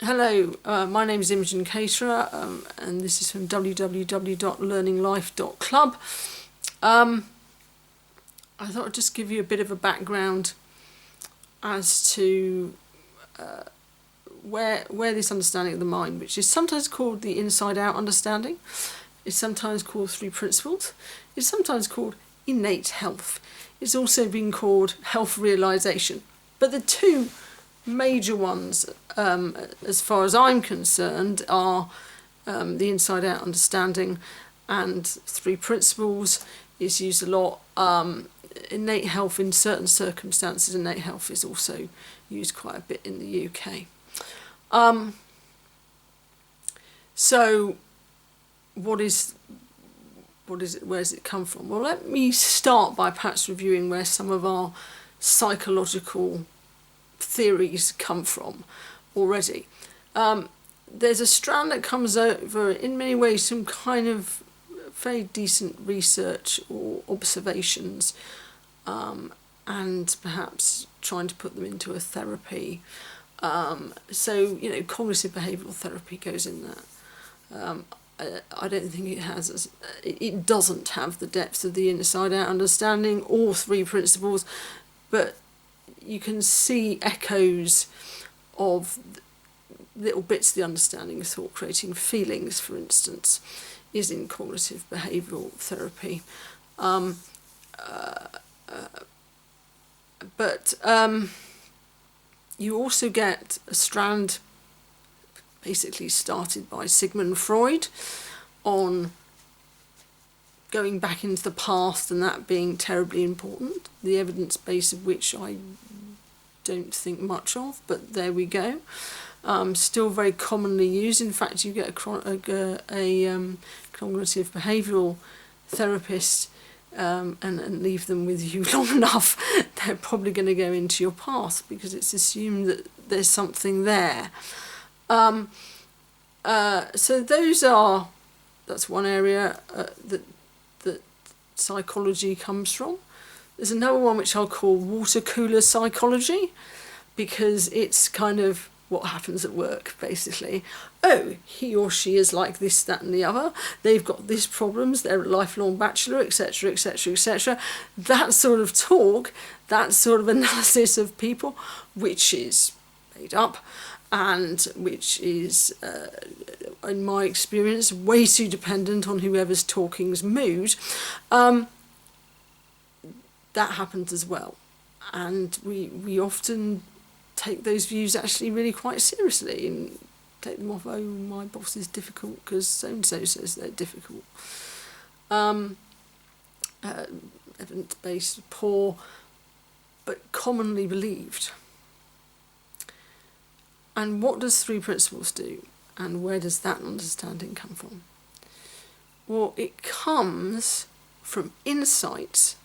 Hello, my name is Imogen Caterer, and this is from www.learninglife.club. I thought I'd just give you a bit of a background as to where this understanding of the mind, which is sometimes called the inside-out understanding, is sometimes called three principles, is sometimes called innate health. It's also been called health realisation. But the two major ones, as far as I'm concerned, are the inside-out understanding and three principles is used a lot. Innate health in certain circumstances, innate health is also used quite a bit in the UK. So what is it, where does it come from? Well, let me start by perhaps reviewing where some of our psychological theories come from already. There's a strand that comes over in many ways some kind of very decent research or observations, and perhaps trying to put them into a therapy. So, cognitive behavioural therapy goes in that. I don't think it doesn't have the depth of the inside-out understanding or three principles, but you can see echoes of little bits of the understanding of thought creating feelings, for instance, is in cognitive behavioural therapy. But you also get a strand basically started by Sigmund Freud on going back into the past and that being terribly important, the evidence base of which I don't think much of, but there we go. Still very commonly used. In fact, you get a cognitive behavioural therapist and leave them with you long enough, they're probably going to go into your past because it's assumed that there's something there. So that's one area that psychology comes from. There's another one which I'll call water cooler psychology, because it's kind of what happens at work, basically. Oh, he or she is like this, that and the other. They've got these problems, they're a lifelong bachelor, etc., etc., etc. That sort of talk, that sort of analysis of people, which is made up and which is, in my experience, way too dependent on whoever's talking's mood. That happens as well, and we often take those views actually really quite seriously and take them off. Oh, my boss is difficult because so and so says they're difficult. Evidence-based, poor, but commonly believed. And what does three principles do, and where does that understanding come from? Well, it comes from insights,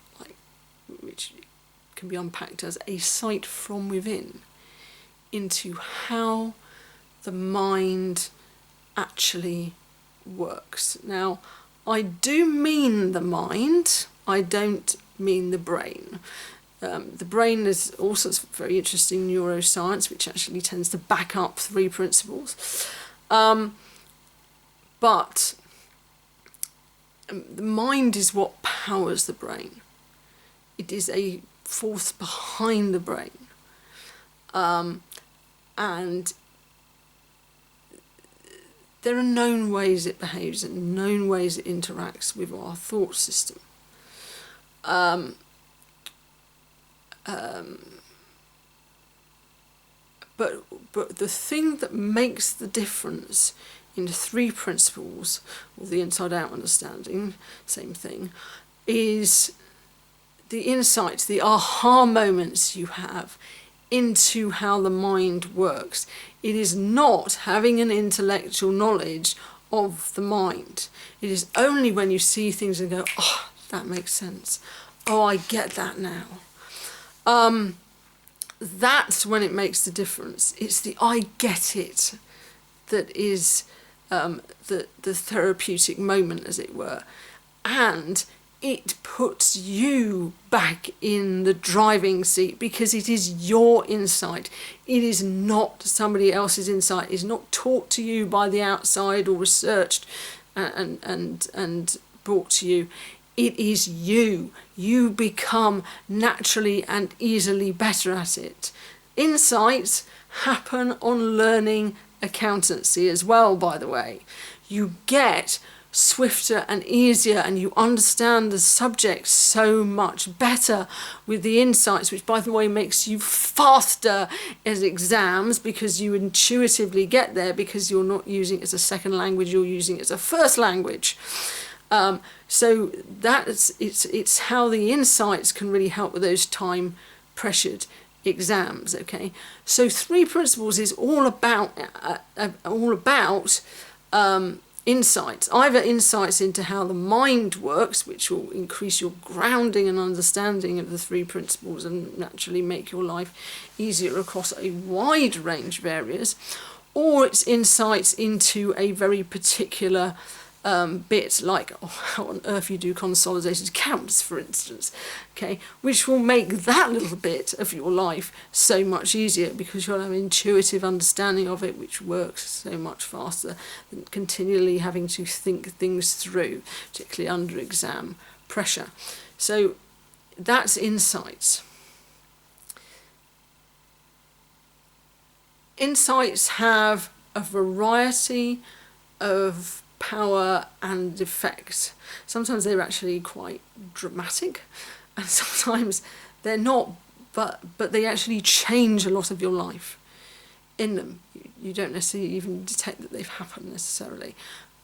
which can be unpacked as a sight from within into how the mind actually works. Now, I do mean the mind, I don't mean the brain. The brain is all sorts of very interesting neuroscience, which actually tends to back up three principles. But the mind is what powers the brain. It is a force behind the brain. And there are known ways it behaves and known ways it interacts with our thought system. But the thing that makes the difference in three principles, or the inside-out understanding, same thing, is the insights, the aha moments you have into how the mind works. It is not having an intellectual knowledge of the mind. It is only when you see things and go, oh, that makes sense. Oh, I get that now. That's when it makes the difference. It's the I get it that is the therapeutic moment, as it were. And it puts you back in the driving seat, because it is your insight. It is not somebody else's insight. It's not taught to you by the outside or researched and brought to you. It is you. You become naturally and easily better at it. Insights happen on learning accountancy as well, by the way. You get swifter and easier, and you understand the subject so much better with the insights, which, by the way, makes you faster as exams, because you intuitively get there, because you're not using it as a second language, you're using it as a first language. So it's how the insights can really help with those time pressured exams. Okay, so 3 principles is all about insights, either insights into how the mind works, which will increase your grounding and understanding of the 3 principles and naturally make your life easier across a wide range of areas, or it's insights into a very particular bit, like how on earth you do consolidated accounts, for instance, okay, which will make that little bit of your life so much easier, because you'll have an intuitive understanding of it, which works so much faster than continually having to think things through, particularly under exam pressure. So that's insights. Insights have a variety of power and effect. Sometimes they're actually quite dramatic, and sometimes they're not, but they actually change a lot of your life in them. You don't necessarily even detect that they've happened necessarily,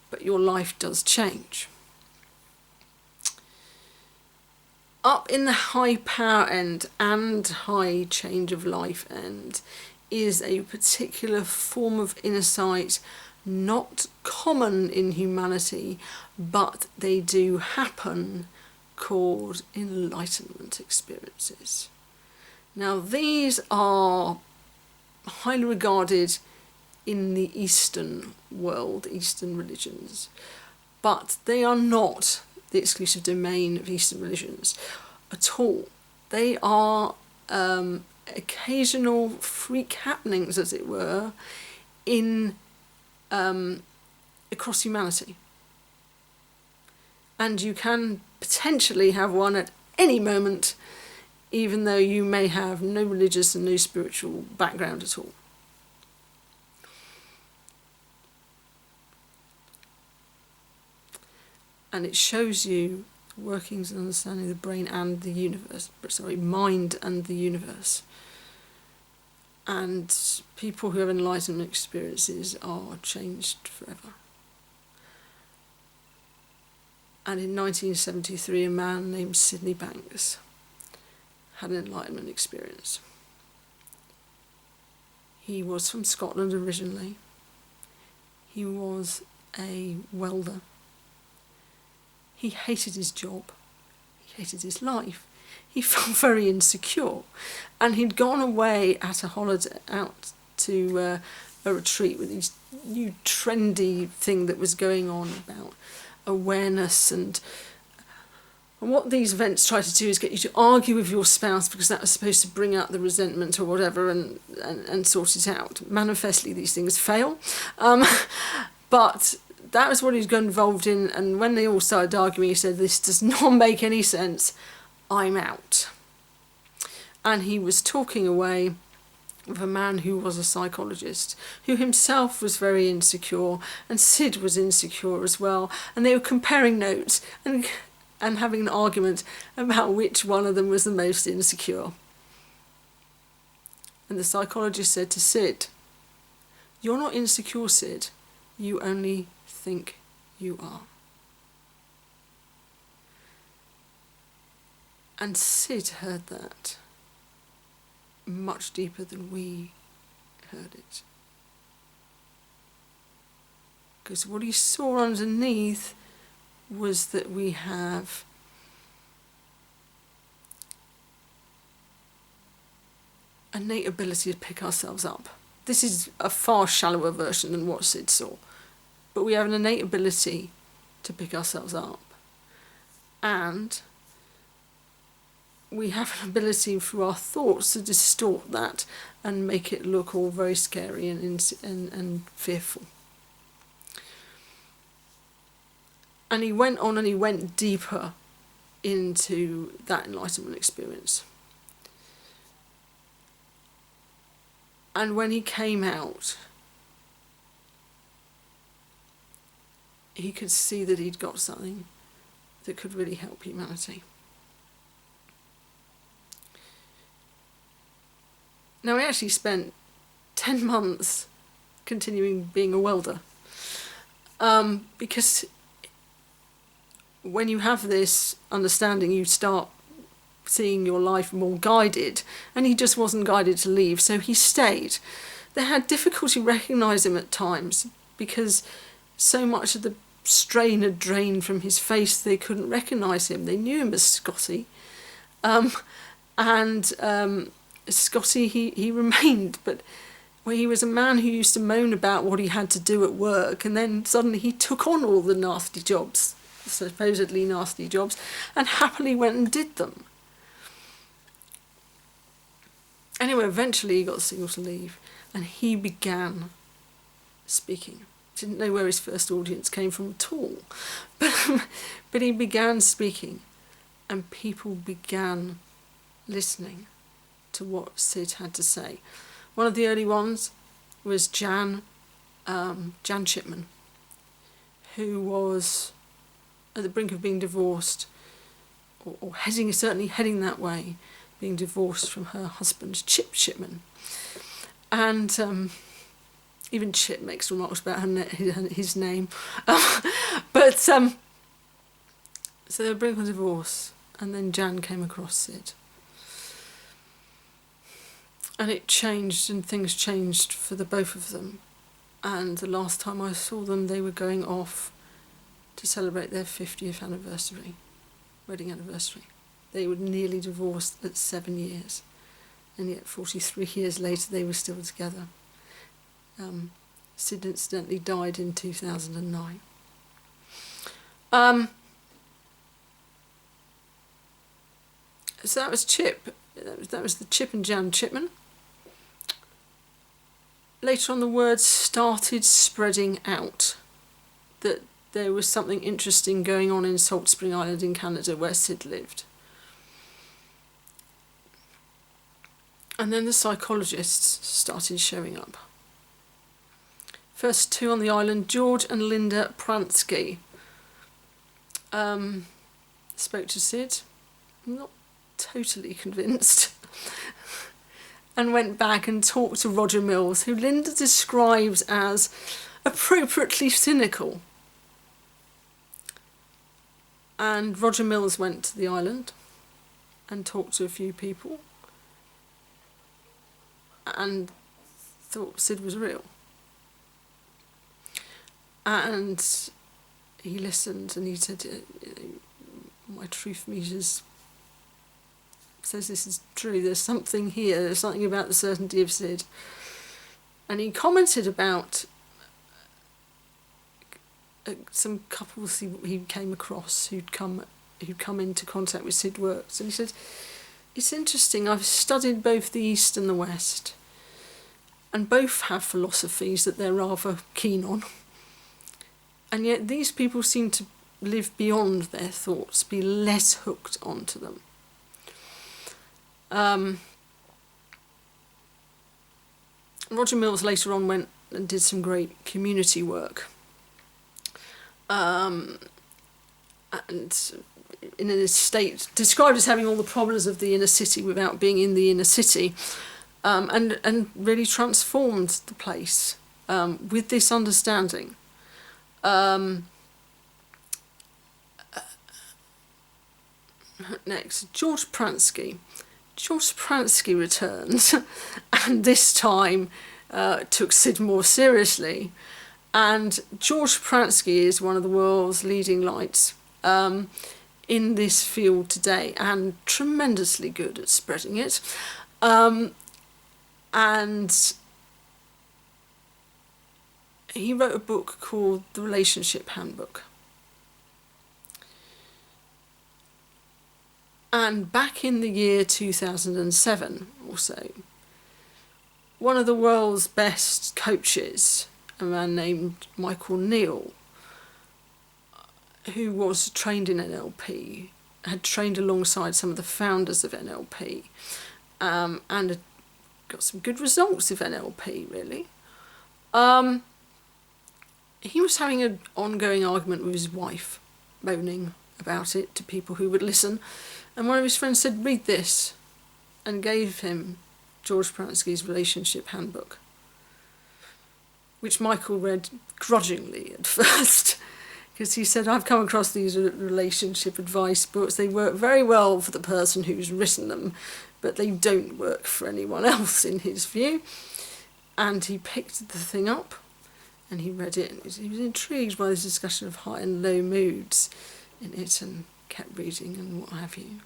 but your life does change. Up in the high power end and high change of life end is a particular form of insight, not common in humanity, but they do happen, called enlightenment experiences. Now, these are highly regarded in the Eastern world, Eastern religions, but they are not the exclusive domain of Eastern religions at all. They are occasional freak happenings, as it were, in across humanity, and you can potentially have one at any moment, even though you may have no religious and no spiritual background at all. And it shows you workings and understanding of the brain and the universe, mind and the universe. And people who have enlightenment experiences are changed forever. And in 1973, a man named Sydney Banks had an enlightenment experience. He was from Scotland originally. He was a welder. He hated his job. He hated his life. He felt very insecure, and he'd gone away at a holiday out to a retreat with this new trendy thing that was going on about awareness, and what these events try to do is get you to argue with your spouse, because that was supposed to bring out the resentment or whatever and sort it out. Manifestly, these things fail, but that was what he got involved in, and when they all started arguing, he said, "This does not make any sense. I'm out." And he was talking away with a man who was a psychologist, who himself was very insecure, and Sid was insecure as well, and they were comparing notes and having an argument about which one of them was the most insecure. And the psychologist said to Sid, "You're not insecure, Sid. You only think you are." And Sid heard that much deeper than we heard it. Because what he saw underneath was that we have an innate ability to pick ourselves up. This is a far shallower version than what Sid saw. But we have an innate ability to pick ourselves up. and we have an ability through our thoughts to distort that and make it look all very scary and fearful. And he went on and he went deeper into that enlightenment experience. And when he came out, he could see that he'd got something that could really help humanity. Now, he actually spent 10 months continuing being a welder. Because when you have this understanding, you start seeing your life more guided, and he just wasn't guided to leave, so he stayed. They had difficulty recognising him at times because so much of the strain had drained from his face they couldn't recognise him. They knew him as Scotty, Scotty he remained, but he was a man who used to moan about what he had to do at work, and then suddenly he took on all the nasty jobs, supposedly nasty jobs, and happily went and did them. Anyway, eventually he got the signal to leave, and he began speaking. Didn't know where his first audience came from at all, but he began speaking, and people began listening to what Sid had to say. One of the early ones was Jan Chipman, who was at the brink of being divorced, or certainly heading that way, being divorced from her husband, Chip Chipman. And even Chip makes remarks about his name. So they were brink of divorce, and then Jan came across Sid. And it changed, and things changed for the both of them. And the last time I saw them, they were going off to celebrate their 50th anniversary, wedding anniversary. They were nearly divorced at 7 years, and yet 43 years later they were still together. Sid incidentally died in 2009. So that was Chip. That was the Chip and Jan Chipman. Later on, the word started spreading out that there was something interesting going on in Salt Spring Island in Canada where Sid lived. And then the psychologists started showing up. First two on the island, George and Linda Pransky, spoke to Sid. I'm not totally convinced. And went back and talked to Roger Mills, who Linda describes as appropriately cynical. And Roger Mills went to the island and talked to a few people and thought Sid was real. And he listened and he said, my truth meters says this is true, there's something here, there's something about the certainty of Sid. And he commented about some couples he came across who'd come into contact with Sid works, and he said, it's interesting, I've studied both the East and the West, and both have philosophies that they're rather keen on, and yet these people seem to live beyond their thoughts, be less hooked onto them. Roger Mills later on went and did some great community work. And in an estate described as having all the problems of the inner city without being in the inner city, and really transformed the place with this understanding. Next, George Pransky. George Pransky returns, and this time took Sid more seriously. And George Pransky is one of the world's leading lights in this field today, and tremendously good at spreading it. And he wrote a book called The Relationship Handbook. And back in the year 2007 or so, one of the world's best coaches, a man named Michael Neill, who was trained in NLP, had trained alongside some of the founders of NLP, and had got some good results with NLP, really. He was having an ongoing argument with his wife, moaning about it to people who would listen, and one of his friends said, "Read this," and gave him George Pransky's Relationship Handbook, which Michael read grudgingly at first, because he said, "I've come across these relationship advice books. They work very well for the person who's written them, but they don't work for anyone else," in his view. And he picked the thing up and he read it, and he was intrigued by this discussion of high and low moods in it, and kept reading and what have you.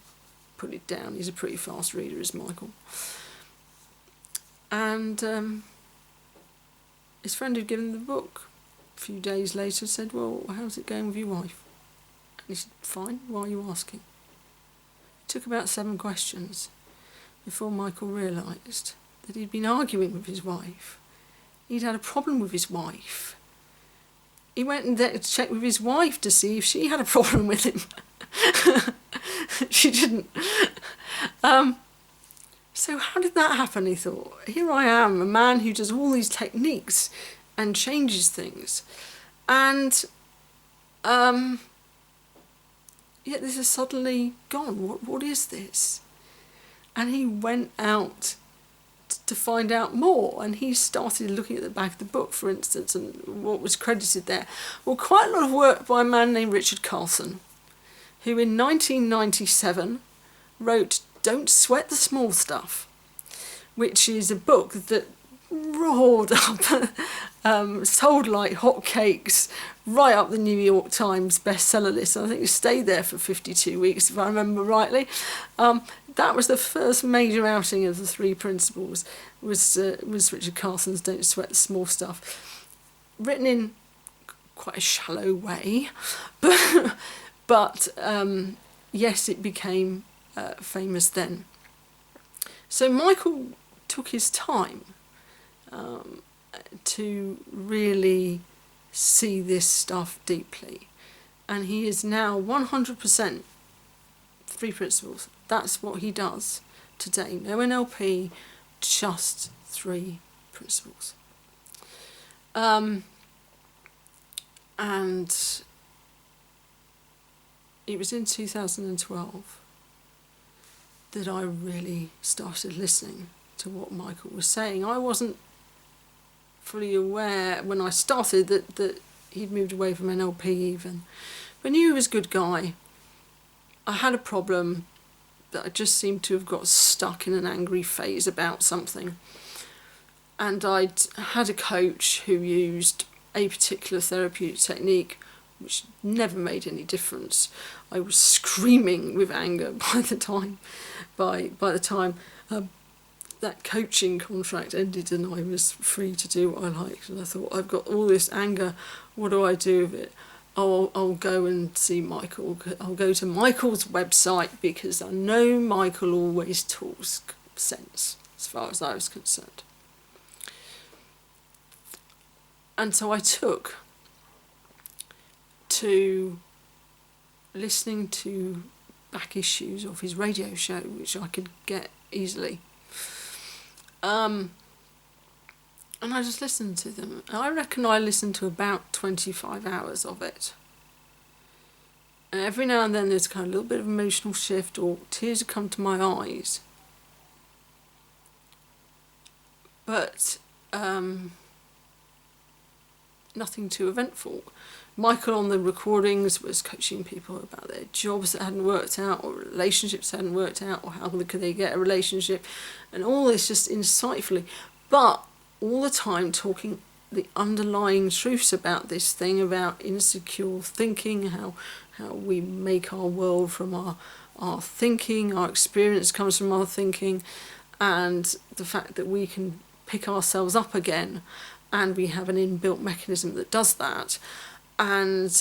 Put it down. He's a pretty fast reader, is Michael. And his friend who'd given him the book a few days later said, "Well, how's it going with your wife?" And he said, "Fine, why are you asking?" It took about 7 questions before Michael realised that he'd been arguing with his wife. He'd had a problem with his wife. He went and checked with his wife to see if she had a problem with him. She didn't. So how did that happen, he thought? Here I am, a man who does all these techniques and changes things. And yet this is suddenly gone. What is this? And he went out to find out more, and he started looking at the back of the book, for instance, and what was credited there. Well, quite a lot of work by a man named Richard Carlson, who in 1997 wrote Don't Sweat the Small Stuff, which is a book that roared up, sold like hotcakes, right up the New York Times bestseller list. I think it stayed there for 52 weeks, if I remember rightly. That was the first major outing of the 3 principles, was Richard Carlson's Don't Sweat the Small Stuff, written in quite a shallow way, but yes, it became famous then. So Michael took his time to really see this stuff deeply, and he is now 100% 3 principles. That's what he does today. No NLP, just 3 principles. And it was in 2012 that I really started listening to what Michael was saying. I wasn't fully aware when I started that he'd moved away from NLP even. But I knew he was a good guy. I had a problem that I just seemed to have got stuck in an angry phase about something. And I'd had a coach who used a particular therapeutic technique which never made any difference. I was screaming with anger by the time that coaching contract ended and I was free to do what I liked. And I thought, I've got all this anger, what do I do with it? Oh, I'll go and see Michael. I'll go to Michael's website because I know Michael always talks sense, as far as I was concerned. And so I took to listening to back issues of his radio show, which I could get easily. And I just listened to them. I reckon I listened to about 25 hours of it. And every now and then there's kind of a little bit of emotional shift or tears have come to my eyes. But nothing too eventful. Michael on the recordings was coaching people about their jobs that hadn't worked out or relationships that hadn't worked out or how could they get a relationship, and all this just insightfully, but all the time talking the underlying truths about this thing, about insecure thinking, how we make our world from our thinking, our experience comes from our thinking, and the fact that we can pick ourselves up again and we have an inbuilt mechanism that does that. And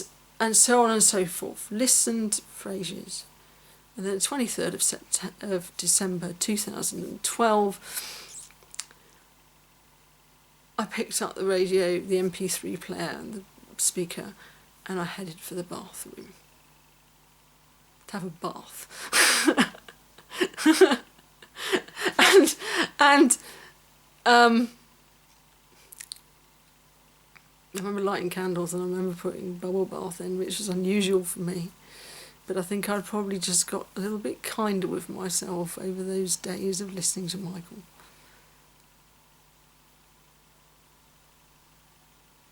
so on and so forth. Listened for ages. And then the 23rd of December 2012, I picked up the radio, the MP3 player and the speaker, and I headed for the bathroom to have a bath. and I remember lighting candles, and I remember putting bubble bath in, which was unusual for me. But I think I'd probably just got a little bit kinder with myself over those days of listening to Michael.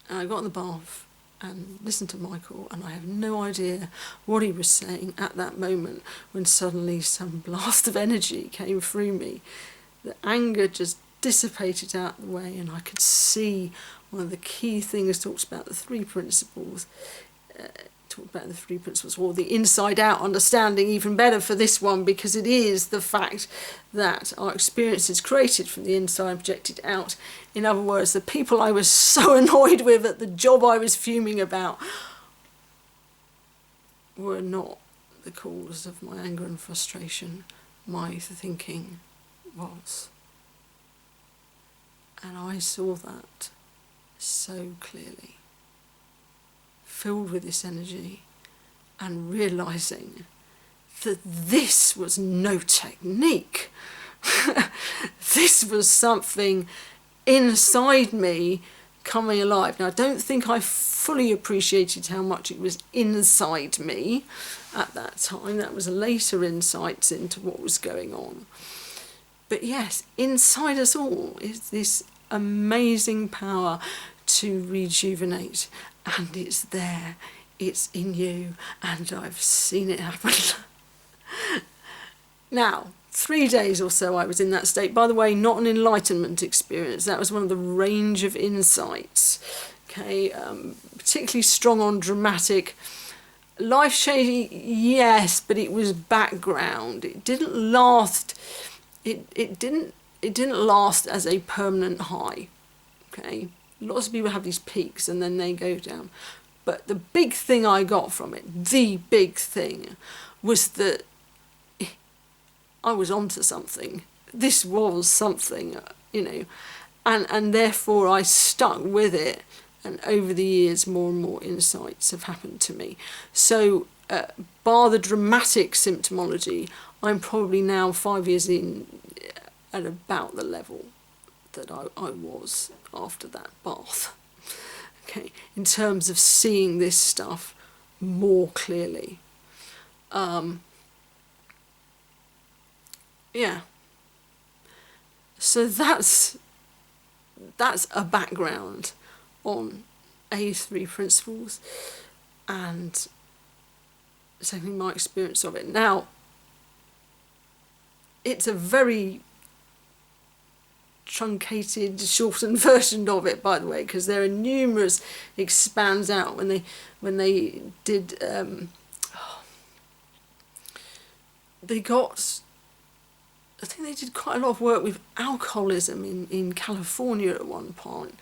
And I got in the bath and listened to Michael, and I have no idea what he was saying at that moment when suddenly some blast of energy came through me. The anger just dissipated out of the way, and I could see one of the key things talks about the three principles. Or the inside-out understanding even better for this one, because it is the fact that our experience is created from the inside and projected out. In other words, the people I was so annoyed with at the job I was fuming about were not the cause of my anger and frustration. My thinking was. And I saw that so clearly, filled with this energy, and realising that this was no technique. This was something inside me coming alive. Now, I don't think I fully appreciated how much it was inside me at that time. That was later insights into what was going on. But yes, inside us all is this amazing power to rejuvenate, and it's there, it's in you, and I've seen it happen. Now, 3 days or so I was in that state. By the way, not an enlightenment experience. That was one of the range of insights. Okay, particularly strong on dramatic. Life-changing, yes, but it was background. It didn't last. It didn't last as a permanent high. Okay, lots of people have these peaks and then they go down. But the big thing I got from it, the big thing, was that I was onto something. This was something, you know, and therefore I stuck with it. And over the years, more and more insights have happened to me. So, bar the dramatic symptomology, I'm probably now 5 years in at about the level that I was after that bath. Okay, in terms of seeing this stuff more clearly. Yeah. So that's a background on A3 principles and certainly my experience of it. Now, it's a very truncated, shortened version of it, by the way, because there are numerous expands out when they did. They got. I think they did quite a lot of work with alcoholism in California at one point,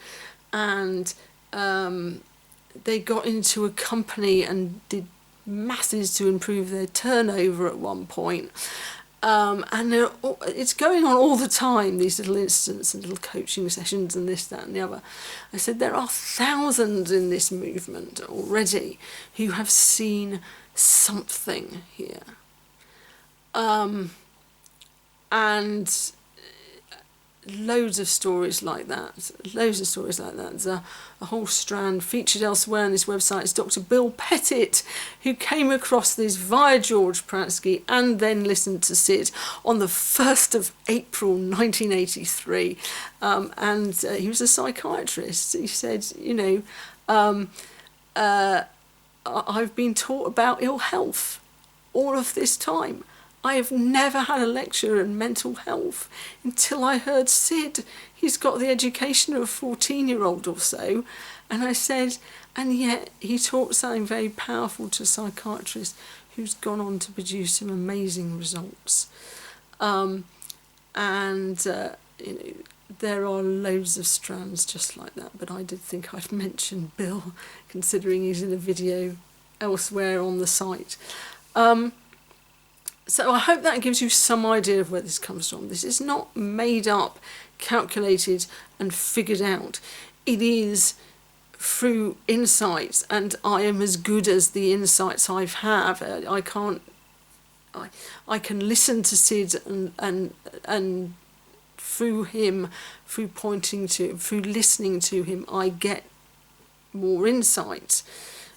and they got into a company and did masses to improve their turnover at one point. And it's going on all the time, these little incidents and little coaching sessions and this, that and the other. I said there are thousands in this movement already who have seen something here. And loads of stories like that. There's a whole strand featured elsewhere on this website. It's Dr. Bill Pettit, who came across this via George Pransky and then listened to Sid on the 1st of April 1983. And he was a psychiatrist. He said, you know, I've been taught about ill health all of this time. I have never had a lecture on mental health until I heard Sid. He's got the education of a 14-year-old or so. And I said, and yet he taught something very powerful to a psychiatrist who's gone on to produce some amazing results. You know, there are loads of strands just like that. But I did think I'd mention Bill, considering he's in a video elsewhere on the site. So I hope that gives you some idea of where this comes from. This is not made up, calculated and figured out. It is through insights, and I am as good as the insights I have. I can listen to Sid and through him, through pointing to him, through listening to him, I get more insights.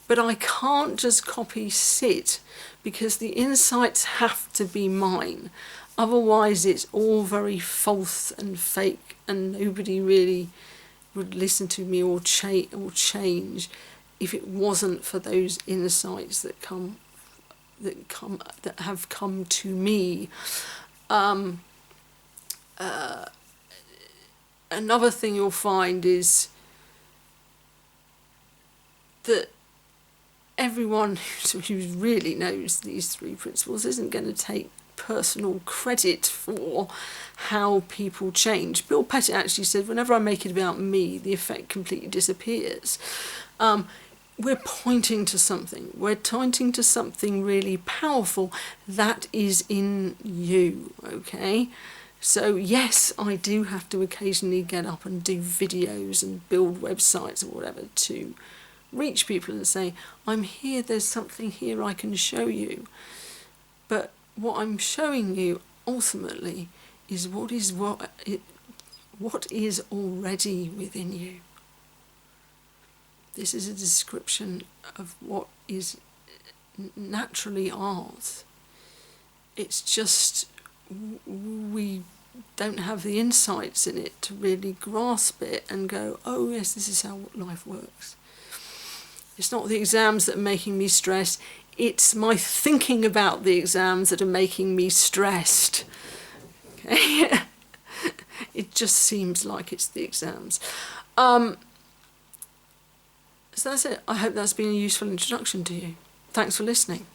But I can't just copy Sid, because the insights have to be mine. Otherwise it's all very false and fake, and nobody really would listen to me or change if it wasn't for those insights that have come to me. Another thing you'll find is that everyone who really knows these three principles isn't going to take personal credit for how people change. Bill Pettit actually said, whenever I make it about me, the effect completely disappears. We're pointing to something. We're pointing to something really powerful that is in you, okay? So yes, I do have to occasionally get up and do videos and build websites or whatever to reach people and say, I'm here, there's something here I can show you. But what I'm showing you ultimately is what is already within you. This is a description of what is naturally ours. It's just we don't have the insights in it to really grasp it and go, oh yes, this is how life works. It's not the exams that are making me stressed, it's my thinking about the exams that are making me stressed. Okay? It just seems like it's the exams. So that's it. I hope that's been a useful introduction to you. Thanks for listening.